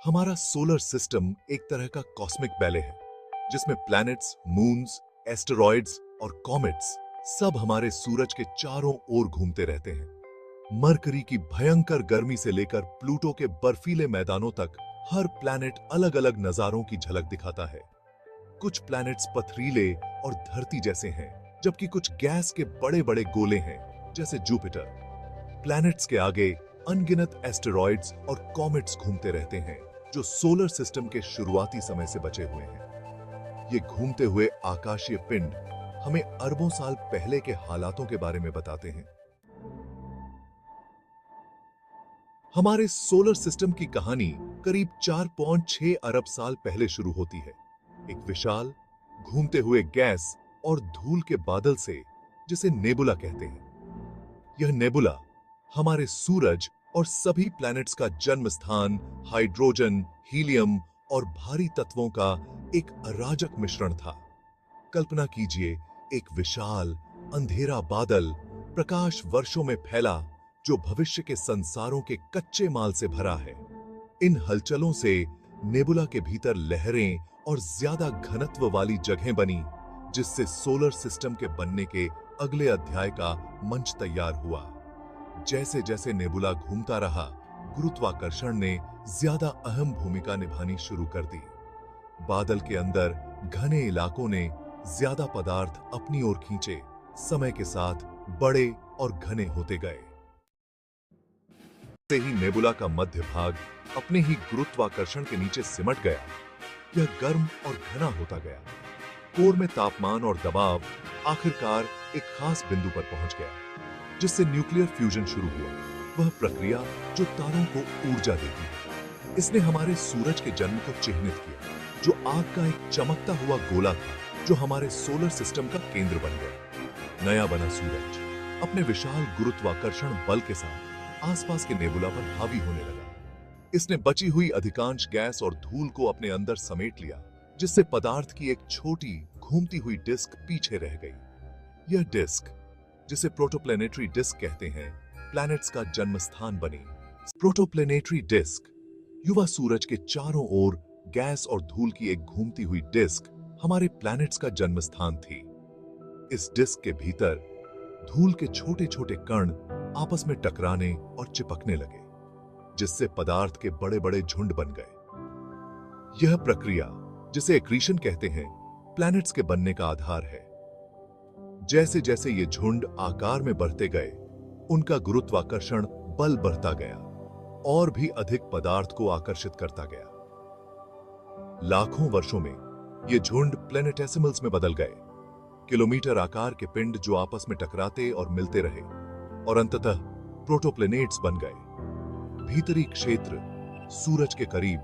हमारा solar system एक तरह का कॉस्मिक बैले है जिसमें प्लैनेट्स, मून्स, एस्टेरॉइड्स और कॉमेट्स सब हमारे सूरज के चारों ओर घूमते रहते हैं। मरकरी की भयंकर गर्मी से लेकर प्लूटो के बर्फीले मैदानों तक हर प्लैनेट अलग-अलग नजारों की झलक दिखाता है। कुछ प्लैनेट्स पथरीले और धरती जैसे हैं, जबकि कुछ गैस के बड़े-बड़े गोले हैं, जैसे जुपिटर। प्लैनेट्स के आगे अनगिनत एस्टेरॉइड्स और कॉमेट्स घूमते रहते हैं, जो सोलर सिस्टम के शुरुआती समय से बचे हुए हैं। ये घूमते हुए आकाशीय पिंड हमें अरबों साल पहले के हालातों के बारे में बताते हैं। हमारे सोलर सिस्टम की कहानी करीब 4.6 अरब साल पहले शुरू होती है, एक विशाल घूमते हुए गैस और धूल के बादल से, जिसे नेबुला कहते हैं। यह नेबुला हमारे सूरज और सभी प्लैनेट्स का जन्म स्थान, हाइड्रोजन, हीलियम और भारी तत्वों का एक अराजक मिश्रण था। कल्पना कीजिए, एक विशाल अंधेरा बादल प्रकाश वर्षों में फैला, जो भविष्य के संसारों के कच्चे माल से भरा है। इन हलचलों से नेबुला के भीतर लहरें और ज्यादा घनत्व वाली जगहें बनी, जिससे सोलर सिस्टम के बनने के अगले अध्याय का मंच तैयार हुआ। जैसे जैसे नेबुला घूमता रहा, गुरुत्वाकर्षण ने ज्यादा अहम भूमिका निभानी शुरू कर दी। बादल के अंदर घने इलाकों ने ज्यादा पदार्थ अपनी ओर खींचे, समय के साथ बड़े और घने होते गए। से ही नेबुला का मध्य भाग अपने ही गुरुत्वाकर्षण के नीचे सिमट गया। यह गर्म और घना होता गया। कोर में तापमान और दबाव आखिरकार एक खास बिंदु पर पहुंच गया, जिससे न्यूक्लियर फ्यूजन शुरू हुआ, वह प्रक्रिया जो तारों को ऊर्जा देती है। इसने हमारे सूरज के जन्म को चिह्नित किया, जो आग का एक चमकता हुआ गोला था, जो हमारे सोलर सिस्टम का केंद्र बन गया। नया बना सूरज अपने विशाल गुरुत्वाकर्षण बल के साथ आसपास के नेबुला पर हावी होने लगा। इसने बची हुई अधिकांश गैस और धूल को अपने अंदर समेट लिया, जिससे पदार्थ की एक छोटी घूमती हुई डिस्क पीछे रह गई। यह डिस्क, जिसे प्रोटोप्लैनेटरी डिस्क कहते हैं, प्लैनेट्स का जन्म स्थान बनी। प्रोटोप्लैनेटरी डिस्क, युवा सूरज के चारों ओर गैस और धूल की एक घूमती हुई डिस्क, हमारे प्लैनेट्स का जन्म स्थान थी। इस डिस्क के भीतर धूल के छोटे छोटे कण आपस में टकराने और चिपकने लगे, जिससे पदार्थ के बड़े बड़े झुंड बन गए। यह प्रक्रिया, जिसे एक्रीशन कहते हैं, प्लैनेट्स के बनने का आधार है। जैसे जैसे ये झुंड आकार में बढ़ते गए, उनका गुरुत्वाकर्षण बल बढ़ता गया और भी अधिक पदार्थ को आकर्षित करता गया। लाखों वर्षों में ये झुंड प्लैनेटेसिमल्स में बदल गए, किलोमीटर आकार के पिंड जो आपस में टकराते और मिलते रहे, और अंततः प्रोटोप्लैनेट्स बन गए। भीतरी क्षेत्र सूरज के करीब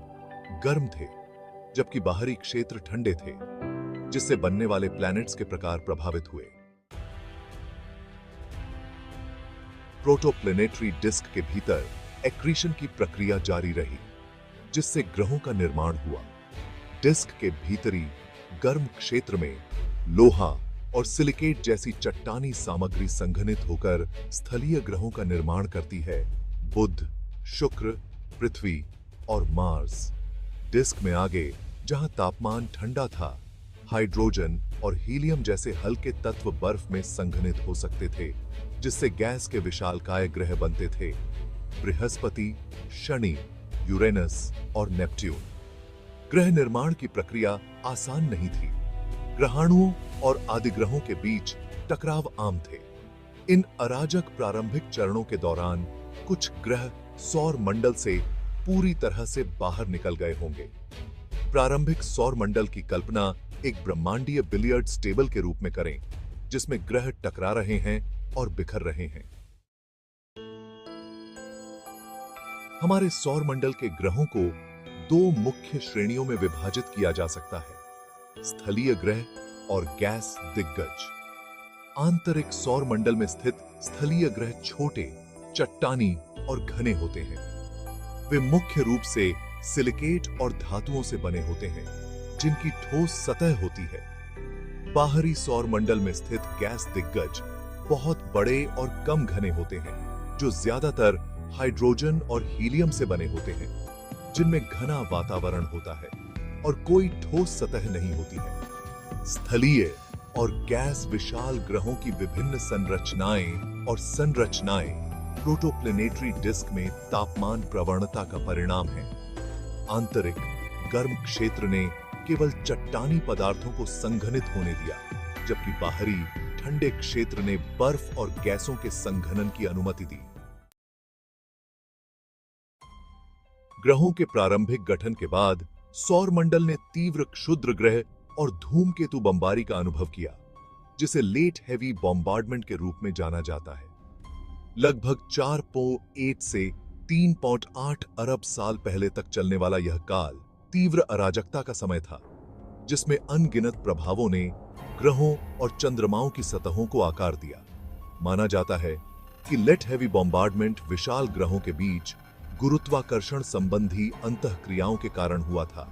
गर्म थे, जबकि बाहरी क्षेत्र ठंडे थे, जिससे बनने वाले प्लैनेट्स के प्रकार प्रभावित हुए। प्रोटोप्लैनेटरी डिस्क के भीतर एक्रीशन की प्रक्रिया जारी रही, जिससे ग्रहों का निर्माण हुआ। डिस्क के भीतरी गर्म क्षेत्र में लोहा और सिलिकेट जैसी चट्टानी सामग्री संघनित होकर स्थलीय ग्रहों का निर्माण करती है, बुध, शुक्र, पृथ्वी और मार्स। डिस्क में आगे जहां तापमान ठंडा था, हाइड्रोजन और हीलियम जैसे हल्के तत्व बर्फ में संघनित हो सकते थे, जिससे गैस के विशालकाय ग्रह बनते थे, बृहस्पति, शनि, यूरेनस और नेपट्यून। ग्रह निर्माण की प्रक्रिया आसान नहीं थी। ग्रहाणुओं और आदिग्रहों के बीच टकराव आम थे। इन अराजक प्रारंभिक चरणों के दौरान कुछ ग्रह सौर मंडल से पूरी तरह से बाहर निकल गए होंगे। प्रारंभिक सौर मंडल की कल्पना एक ब्रह्मांडीय बिलियर्ड्स टेबल के रूप में करें, जिसमें ग्रह टकरा रहे हैं और बिखर रहे हैं। हमारे सौर मंडल के ग्रहों को दो मुख्य श्रेणियों में विभाजित किया जा सकता है, स्थलीय ग्रह और गैस दिग्गज। आंतरिक सौर मंडल में स्थित स्थलीय ग्रह छोटे, चट्टानी और घने होते हैं। वे मुख्य रूप से सिलिकेट और धातुओं से बने होते हैं, जिनकी ठोस सतह होती है। बाहरी सौर मंडल में स्थित गैस दिग्गज बहुत बड़े और कम घने होते हैं, जो ज्यादातर हाइड्रोजन और हीलियम से बने होते हैं। जिनमें घना वातावरण होता है और कोई ठोस सतह नहीं होती है। स्थलीय और गैस विशाल ग्रहों की विभिन्न संरचनाएं प्रोटोप्लेनेटरी डिस्क में तापमान प्रवणता का परिणाम है। आंतरिक गर्म क्षेत्र ने केवल चट्टानी पदार्थों को संघनित होने दिया, जबकि बाहरी ठंडे क्षेत्र ने बर्फ और गैसों के संघनन की अनुमति दी। ग्रहों के प्रारंभिक गठन के बाद सौरमंडल ने तीव्र क्षुद्र ग्रह और धूमकेतु बमबारी का अनुभव किया, जिसे लेट हेवी बॉम्बार्डमेंट के रूप में जाना जाता है। लगभग 4.8 से 3.8 अरब साल पहले तक चलने वाला यह काल तीव्र अराजकता का समय था, जिसमें अनगिनत प्रभावों ने ग्रहों और चंद्रमाओं की सतहों को आकार दिया। माना जाता है कि लेट हेवी बॉम्बार्डमेंट विशाल ग्रहों के बीच गुरुत्वाकर्षण संबंधी अंतःक्रियाओं के कारण हुआ था,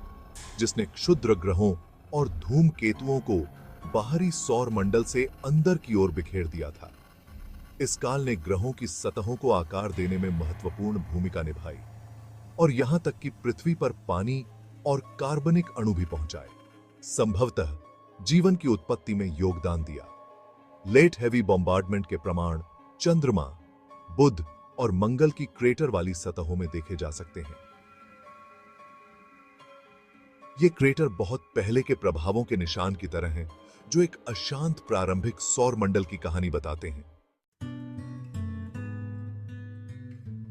जिसने क्षुद्र ग्रहों और धूमकेतुओं को बाहरी सौर मंडल से अंदर की ओर बिखेर दिया था। इस काल ने ग्रहों की सतहों को आकार देने में महत्वपूर्ण भूमिका निभाई और यहां तक कि पृथ्वी पर पानी और कार्बनिक अणु भी पहुंचाए, संभवतः जीवन की उत्पत्ति में योगदान दिया। लेट हेवी बॉम्बार्डमेंट के प्रमाण चंद्रमा, बुध और मंगल की क्रेटर वाली सतहों में देखे जा सकते हैं। ये क्रेटर बहुत पहले के प्रभावों के निशान की तरह हैं, जो एक अशांत प्रारंभिक सौर मंडल की कहानी बताते हैं।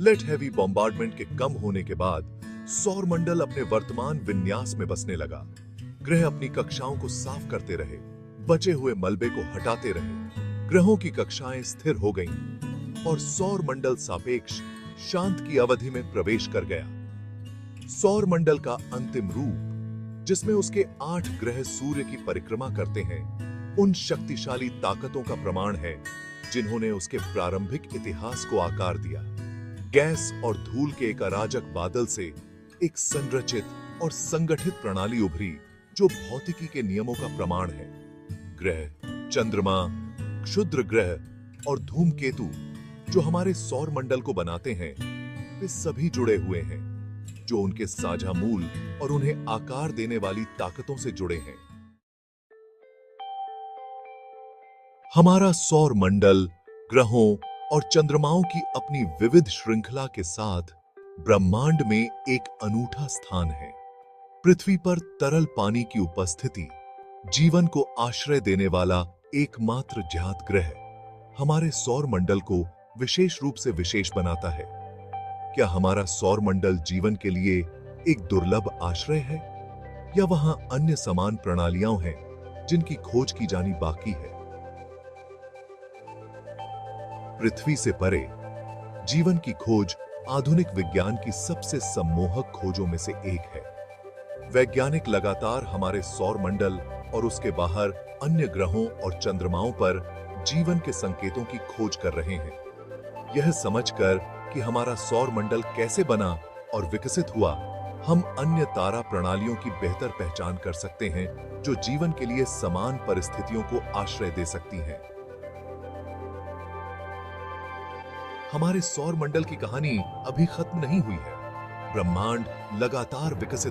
लेट हेवी बॉम्बार्डमेंट के कम होने के बाद सौर मंडल अपने वर्तमान विन्यास में बसने लगा। ग्रह अपनी कक्षाओं को साफ करते रहे, बचे हुए मलबे को हटाते रहे, ग्रहों की कक्षाएं स्थिर हो गईं और सौर मंडल सापेक्ष शांत की अवधि में प्रवेश कर गया। सौर मंडल का अंतिम रूप, जिसमें उसके 8 ग्रह सूर्य की परिक्रमा करते हैं, उन शक्तिशाली ताकतों का प्रमाण है जिन्होंने उसके प्रारंभिक इतिहास को आकार दिया। गैस और धूल के एक अराजक बादल से एक संरचित और संगठित प्रणाली उभरी, जो भौतिकी के नियमों का प्रमाण है। ग्रह, चंद्रमा, क्षुद्र ग्रह और धूमकेतु जो हमारे सौर मंडल को बनाते हैं, वे सभी जुड़े हुए हैं, जो उनके साझा मूल और उन्हें आकार देने वाली ताकतों से जुड़े हैं। हमारा सौर मंडल ग्रहों और चंद्रमाओं की अपनी विविध श्रृंखला के साथ ब्रह्मांड में एक अनूठा स्थान है। पृथ्वी पर तरल पानी की उपस्थिति जीवन को आश्रय देने वाला एकमात्र ज्ञात ग्रह हमारे सौर मंडल को विशेष रूप से विशेष बनाता है। क्या हमारा सौर मंडल जीवन के लिए एक दुर्लभ आश्रय है, या वहां अन्य समान प्रणालियां हैं जिनकी खोज की जानी बाकी है? पृथ्वी से परे जीवन की खोज आधुनिक विज्ञान की सबसे सम्मोहक खोजों में से एक है। वैज्ञानिक लगातार हमारे सौर मंडल और उसके बाहर अन्य ग्रहों और चंद्रमाओं पर जीवन के संकेतों की खोज कर रहे हैं। यह समझकर कि हमारा सौर मंडल कैसे बना और विकसित हुआ, हम अन्य तारा प्रणालियों की बेहतर पहचान कर सकते हैं जो जीवन के लिए समान परिस्थितियों को आश्रय दे सकती हैं। हमारे सौर मंडल की कहानी अभी खत्म नहीं हुई है। ब्रह्मांड लगातार विकसित